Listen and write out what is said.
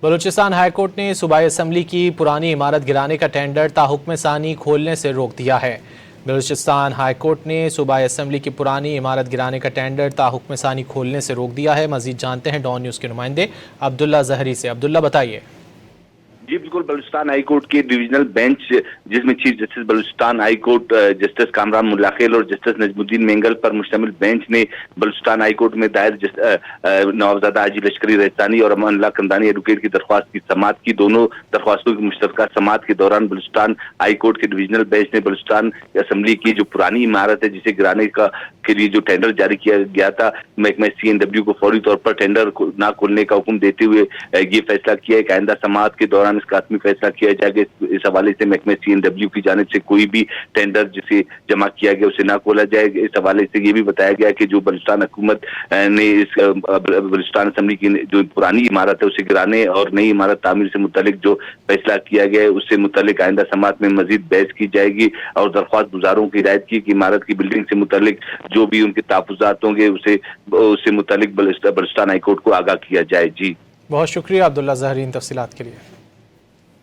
Balochistan high court نے صوبائی assembly کی پرانی عمارت گرانے کا ٹینڈر تا حکم ثانی کھولنے سے روک دیا ہے۔ بلوچستان ہائی کورٹ نے صوبائی اسمبلی کی پرانی عمارت گرانے کا ٹینڈر تا حکم ثانی کھولنے سے روک دیا ہے۔ مزید جانتے ہیں ڈان نیوز کے نمائندے عبداللہ زہری سے۔ عبداللہ بتائیے۔ جی بالکل، بلوچستان ہائی کورٹ کے ڈویژنل بینچ جس میں chief justice Balochistan high court justice Kamran ملا خیل اور جسٹس نجم الدین مینگل پر مشتمل بینچ نے بلوچستان ہائی کورٹ میں دائر نوابزادہ حاجی لشکری رحستانی اور امان اللہ قندانی ایڈوکیٹ کی درخواست کی سماعت کی۔ دونوں درخواستوں کی مشترکہ سماعت کے دوران بلوچستان ہائی کورٹ کے ڈویژنل بینچ نے بلوچستان اسمبلی کی جو پرانی عمارت ہے جسے گرانے کے لیے جو ٹینڈر جاری کیا گیا تھا، محکمہ CNW کو فوری طور پر ٹینڈر نہ کھولنے کا حکم دیتے ہوئے یہ فیصلہ کیا ہے کہ آئندہ سماعت کے دوران اس کا حتمی فیصلہ کیا جائے گا۔ اس حوالے سے محکمہ CNW کی جانب سے کوئی بھی ٹینڈر جسے جمع کیا گیا اسے نہ کھولا جائے گا۔ اس حوالے سے یہ بھی بتایا گیا کہ جو بلوچستان حکومت نے اس بلوچستان اسمبلی کی جو پرانی عمارت ہے اسے گرانے اور نئی عمارت تعمیر سے متعلق جو فیصلہ کیا گیا ہے اس سے متعلق آئندہ سماعت میں مزید بحث کی جائے گی، اور درخواست گزاروں کی ہدایت کی کہ عمارت کی بلڈنگ سے متعلق جو بھی ان کے تحفظات ہوں گے اسے متعلق بلوچستان ہائی کورٹ کو آگاہ کیا جائے۔ جی بہت شکریہ عبداللہ زہری ان تفصیلات کے لیے۔